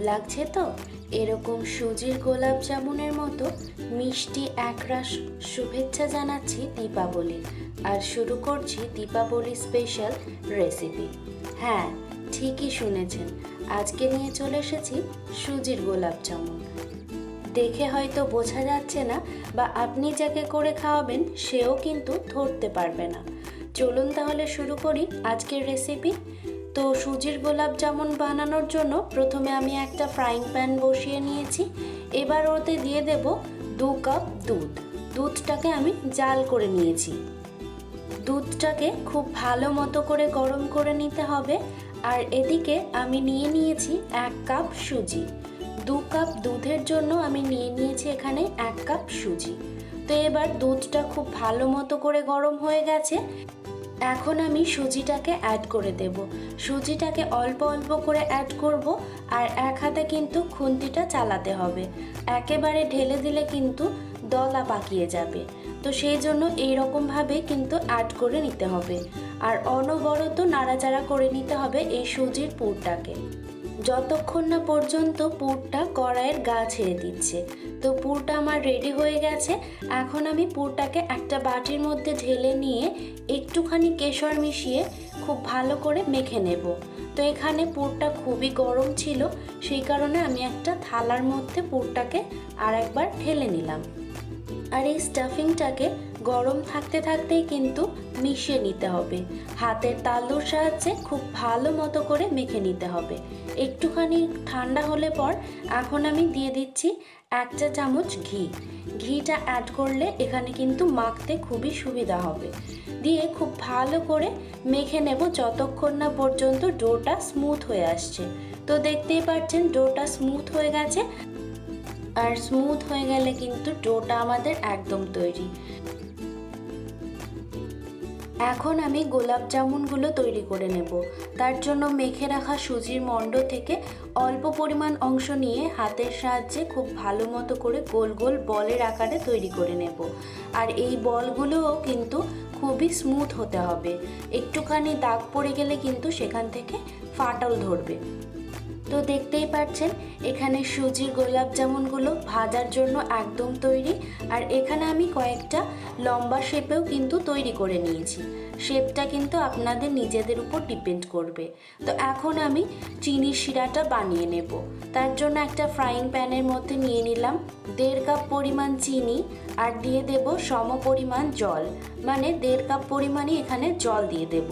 লাগছে তো? এরকম সুজির গোলাপ জামুনের মতো মিষ্টি একরাশ শুভেচ্ছা জানাচ্ছি দীপাবলির। আর শুরু করছি দীপাবলি স্পেশাল রেসিপি। হ্যাঁ, ঠিকই শুনেছেন, আজকে নিয়ে চলে এসেছি সুজির গোলাপ জামুন। দেখে হয়তো বোঝা যাচ্ছে না, বা আপনি যাকে করে খাওয়াবেন সেও কিন্তু ধরতে পারবে না। চলুন তাহলে শুরু করি আজকের রেসিপি। তো সুজির গোলাপ জামুন বানানোর জন্য প্রথমে আমি একটা ফ্রাইং প্যান বসিয়ে নিয়েছি। এবার ওতে দিয়ে দেব 2 কাপ দুধ। দুধটাকে আমি জাল করে নিয়েছি। দুধটাকে খুব ভালো মতো করে গরম করে নিতে হবে। আর এদিকে আমি নিয়ে নিয়েছি 1 কাপ সুজি। 2 কাপ দুধের জন্য আমি নিয়ে নিয়েছি এখানে 1 কাপ সুজি। তো এবার দুধটা খুব ভালো মতো করে গরম হয়ে গেছে। এখন আমি সুজিটাকে অ্যাড করে দেব। সুজিটাকে অল্প অল্প করে অ্যাড করব, আর এক হাতে কিন্তু খুন্তিটা চালাতে হবে। একেবারে ঢেলে দিলে কিন্তু দলা পাকিয়ে যাবে। তো সেই জন্য এইরকমভাবে কিন্তু অ্যাড করে নিতে হবে, আর অনবরত নাড়াচাড়া করে নিতে হবে এই সুজির পুরটাকে, যতক্ষণ না পর্যন্ত পুরটা কড়াইয়ের গা ছেড়ে দিচ্ছে। তো পুরটা আমার রেডি হয়ে গেছে। এখন আমি পুরটাকে একটা বাটির মধ্যে ঢেলে নিয়ে একটুখানি কেশর মিশিয়ে খুব ভালো করে মেখে নেব। তো এখানে পুরটা খুবই গরম ছিল, সেই কারণে আমি একটা থালার মধ্যে পুরটাকে আর একবার ঢেলে নিলাম। আর এই স্টাফিংটাকে গরম থাকতে থাকতেই কিন্তু মিশিয়ে নিতে হবে। হাতের তালুর সাহায্যে খুব ভালো মতো করে মেখে নিতে হবে। একটুখানি ঠান্ডা হলে পর এখন আমি দিয়ে দিচ্ছি 1 চা চামচ ঘি। ঘিটা অ্যাড করলে এখানে কিন্তু মাখতে খুবই সুবিধা হবে। দিয়ে খুব ভালো করে মেখে নেব যতক্ষণ না পর্যন্ত ডোটা স্মুথ হয়ে আসছে। তো দেখতেই পাচ্ছেন ডোটা স্মুথ হয়ে গেছে। আর স্মুথ হয়ে গেলে কিন্তু ডোটা আমাদের একদম তৈরি। এখন আমি গোলাপ জামুনগুলো তৈরি করে নেব। তার জন্য মেখে রাখা সুজির মণ্ড থেকে অল্প পরিমাণ অংশ নিয়ে হাতের সাহায্যে খুব ভালো মতো করে গোল গোল বলের আকারে তৈরি করে নেব। আর এই বলগুলোও কিন্তু খুবই স্মুথ হতে হবে। একটুখানি দাগ পড়ে গেলে কিন্তু সেখান থেকে ফাটল ধরবে। তো দেখতেই পাচ্ছেন এখানে সুজির গোলাপ জামুনগুলো ভাজার জন্য একদম তৈরি। আর এখানে আমি কয়েকটা লম্বা শেপেও কিন্তু তৈরি করে নিয়েছি। শেপটা কিন্তু আপনাদের নিজেদের উপর ডিপেন্ড করবে। তো এখন আমি চিনির শিরাটা বানিয়ে নেব। তার জন্য একটা ফ্রাইং প্যানের মধ্যে নিয়ে নিলাম 1.5 কাপ পরিমাণ চিনি, আর দিয়ে দেব সম পরিমাণ জল, মানে 1.5 কাপ পরিমাণই এখানে জল দিয়ে দেব।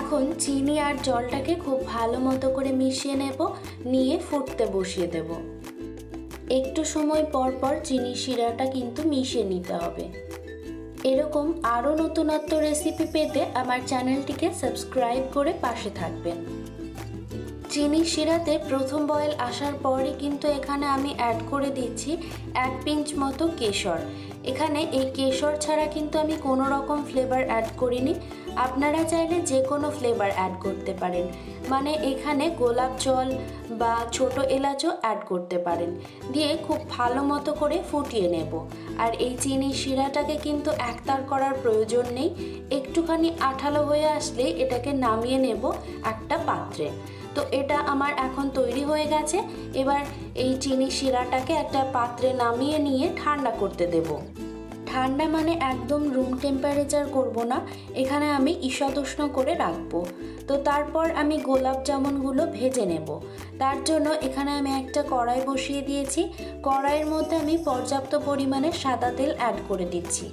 এখন চিনি আর জলটাকে খুব ভালো মতো করে মিশিয়ে নেব, নিয়ে ফুটতে বসিয়ে দেব। একটু সময় পর পর চিনি শিরাটা কিন্তু মিশিয়ে নিতে হবে। এরকম আরও নতুনত্ব রেসিপি পেতে আমার চ্যানেলটিকে সাবস্ক্রাইব করে পাশে থাকবেন। চিনি শিরাতে প্রথম বয়েল আসার পরই কিন্তু এখানে আমি অ্যাড করে দিচ্ছি 1 পিঞ্চ মতো কেশর। এখানে এই কেশর ছাড়া কিন্তু আমি কোনো রকম ফ্লেভার অ্যাড করিনি। আপনারা চাইলে যে কোনো ফ্লেভার অ্যাড করতে পারেন, মানে এখানে গোলাপ জল বা ছোট এলাচও অ্যাড করতে পারেন। দিয়ে খুব ভালো মতো করে ফুটিয়ে নেব। আর এই চিনি শিরাটাকে কিন্তু একতার করার প্রয়োজন নেই। একটুখানি আঠালো হয়ে আসলে এটাকে নামিয়ে নেব একটা পাত্রে। তো এটা আমার এখন তৈরি হয়ে গেছে। এবার এই চিনি শিরাটাকে একটা পাত্রে নামিয়ে নিয়ে ঠান্ডা করতে দেব। ঠান্ডা মানে একদম রুম টেম্পারেচার করব না, এখানে আমি ঈষদুষ্ণ করে রাখবো। তো তারপর আমি গোলাপ জামুনগুলো ভেজে নেব। তার জন্য এখানে আমি একটা কড়াই বসিয়ে দিয়েছি। কড়াইয়ের মধ্যে আমি পর্যাপ্ত পরিমাণে সাদা তেল অ্যাড করে দিচ্ছি।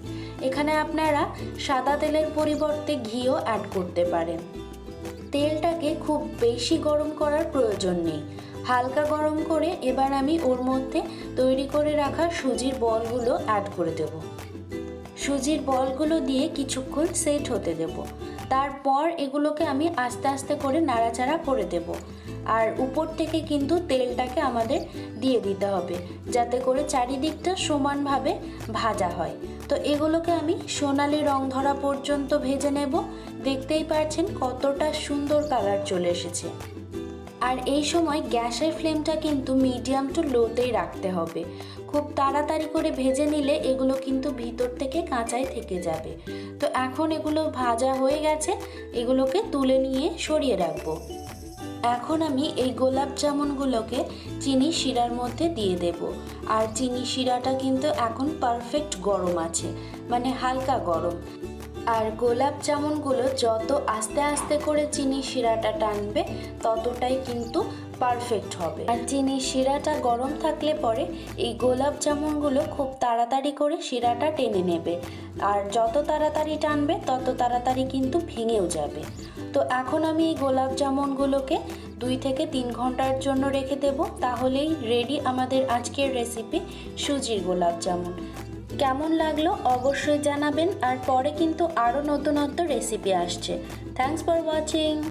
এখানে আপনারা সাদা তেলের পরিবর্তে ঘিও অ্যাড করতে পারেন। তেলটাকে খুব বেশি গরম করার প্রয়োজন নেই, হালকা গরম করে এবার আমি ওর মধ্যে তৈরি করে রাখা সুজির বলগুলো অ্যাড করে দেব। সুজির বলগুলো দিয়ে কিছুক্ষণ সেট হতে দেব। তারপর এগুলোকে আমি আস্তে আস্তে করে নাড়াচাড়া করে দেব। আর উপর থেকে কিন্তু তেলটাকে আমাদের দিয়ে দিতে হবে, যাতে করে চারিদিকটা সমানভাবে ভাজা হয়। তো এগুলোকে আমি সোনালি রং ধরা পর্যন্ত ভেজে নেব। দেখতেই পাচ্ছেন কতটা সুন্দর কালার চলে এসেছে। আর এই সময় গ্যাসের ফ্লেমটা কিন্তু মিডিয়াম টু লোতেই রাখতে হবে। খুব তাড়াতাড়ি করে ভেজে নিলে এগুলো কিন্তু ভিতর থেকে কাঁচাই থেকে যাবে। তো এখন এগুলো ভাজা হয়ে গেছে, এগুলোকে তুলে নিয়ে সরিয়ে রাখবো। এখন আমি এই গোলাপ জামুনগুলোকে চিনি শিরার মধ্যে দিয়ে দেব। আর চিনি শিরাটা কিন্তু এখন পারফেক্ট গরম আছে, মানে হালকা গরম। আর গোলাপ জামুনগুলো যত আস্তে আস্তে করে চিনি শিরাটা টানবে ততটাই কিন্তু পারফেক্ট হবে। আর চিনি শিরাটা গরম থাকলে পরে এই গোলাপ জামুনগুলো খুব তাড়াতাড়ি করে শিরাটা টেনে নেবে। আর যত তাড়াতাড়ি টানবে তত তাড়াতাড়ি কিন্তু ভেঙেও যাবে। তো এখন আমি এই গোলাপ জামুনগুলোকে 2 থেকে 3 ঘন্টার জন্য রেখে দেব। তাহলেই রেডি আমাদের আজকের রেসিপি সুজির গোলাপ জামুন। কেমন লাগলো অবশ্যই জানাবেন। আর পরে কিন্তু আরও নতুনত্ব রেসিপি আসছে। Thanks for watching.